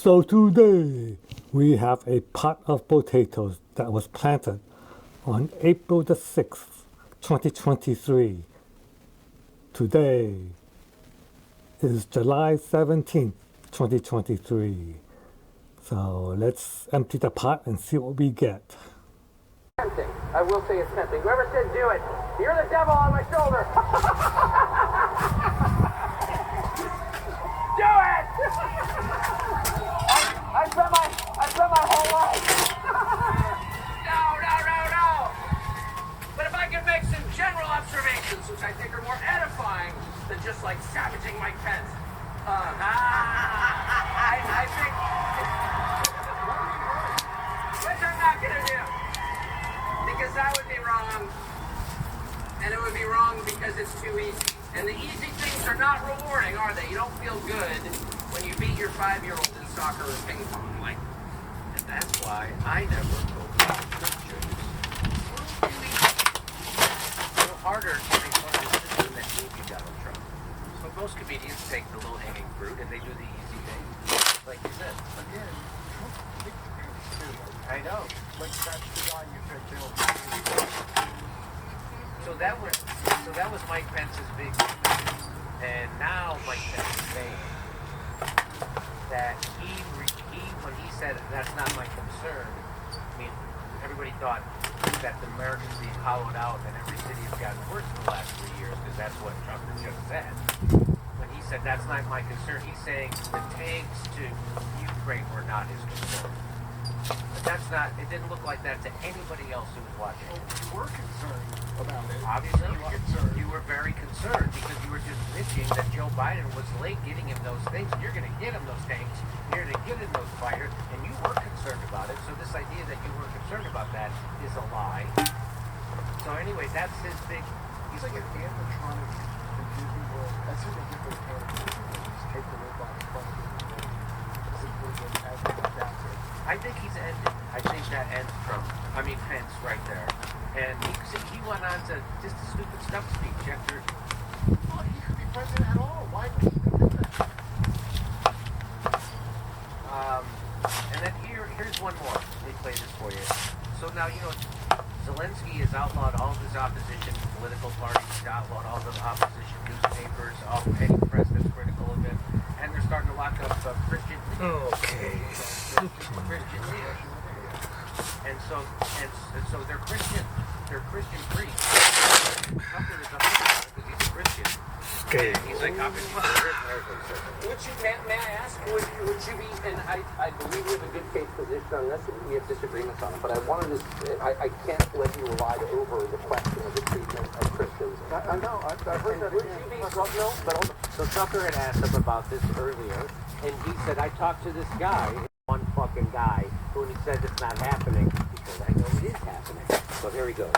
So today we have a pot of potatoes that was planted on April the 6th, 2023. Today is July 17th, 2023. So let's empty the pot and see what we get. Tempting. I will say it's tempting. Whoever said do it, you're the devil on my shoulder. Do it! I spent my whole life. No. But if I can make some general observations, which I think are more edifying than just like savaging Mike Pence. I think, which I'm not going to do. Because that would be wrong. And it would be wrong because it's too easy. And the easy things are not rewarding, are they? You don't feel good when you beat your 5-year-old in soccer or ping pong. Like, and that's why I never go back to church. It's a little harder to make fun of the system that gave you Donald Trump. So most comedians take the low-hanging fruit and they do the easy thing. Like you said. Again, I know. like that's the guy you said Bill. So that was Mike Pence's big thing. And now Mike Pence is saying that he when he said that's not my concern, I mean, everybody thought that the Americans being hollowed out and every city has gotten worse in the last 3 years because that's what Trump has just said. When he said that's not my concern, he's saying the tanks to Ukraine were not his concern. But that's not, it didn't look like that to anybody else who was watching. Well, you were concerned about it. Obviously, Concerned. you were very concerned because you were just bitching that Joe Biden was late getting him those things. And you're going to get him those tanks. You're going to get him those fighters. And you were concerned about it. So this idea that you were concerned about that is a lie. So anyway, that's his big... He's like an animatronic confusing world. That's what they give those characters. Just take the robots from the world. As opposed to as they adapt it. I think he's ended. I think that ends Pence right there. And he went on to just a stupid stump speech after... Well, he could be president at all. Why would he do that? And then here's one more. Let me play this for you. So now, Zelensky has outlawed all of his opposition political parties. He's outlawed all the opposition newspapers, all any press that's critical of him. And they're starting to lock up Christian leaders. Okay. Christian leaders. And so they're Christian. They're Christian priests. Tucker is up because he's a Christian. Okay. He's like, may I ask, would you be, and I believe we have a good faith position on this, and we have disagreements on it, but I wanted to, I can't let you rely over the question of the treatment of Christians. I know. I've heard that. Would you be, so Tucker had asked him about this earlier, and he said, I talked to this guy, one fucking guy, who he says it's not happening, because I know it is happening. So here he goes.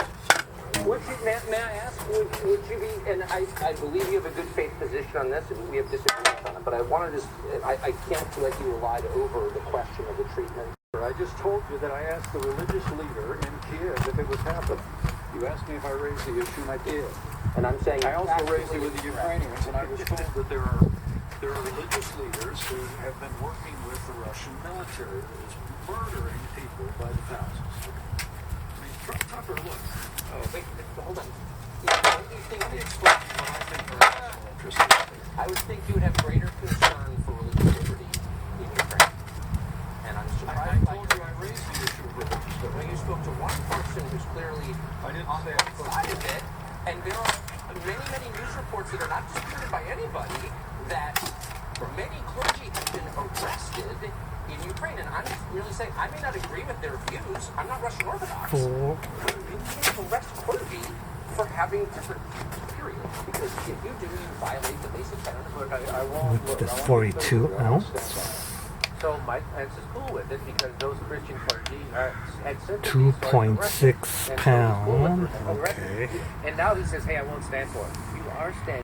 May I ask, would you be, and I believe you have a good faith position on this, and we have disagreements on it, but I wanted to, I can't let you rely over the question of the treatment. I just told you that I asked the religious leader in Kiev if it was happening. You asked me if I raised the issue, and I did. And I'm saying I also raised it with the Ukrainians, and I was told that there are religious leaders who have been working with the Russian military that is murdering people by the thousands. I mean, Tucker, look. Oh, wait, hold on. I would think you would have greater concern for religious liberty in Ukraine. And I'm surprised. I told you I raised the issue of religious liberty. When you spoke to one person who's clearly on the side of it, and there are many news reports that are not disputed by anybody that many clergy have been arrested in Ukraine. And I'm just really saying, I may not agree with their views. I'm not Russian Orthodox. You can't arrest clergy for having different periods. Because if you do, you violate the basic tenets. Look, I won't. With the 42 ounce. So Mike Pence is cool with it because those Christian clergy had said 2.6 pounds. Okay. And now he says, hey, I won't stand for it. You are standing.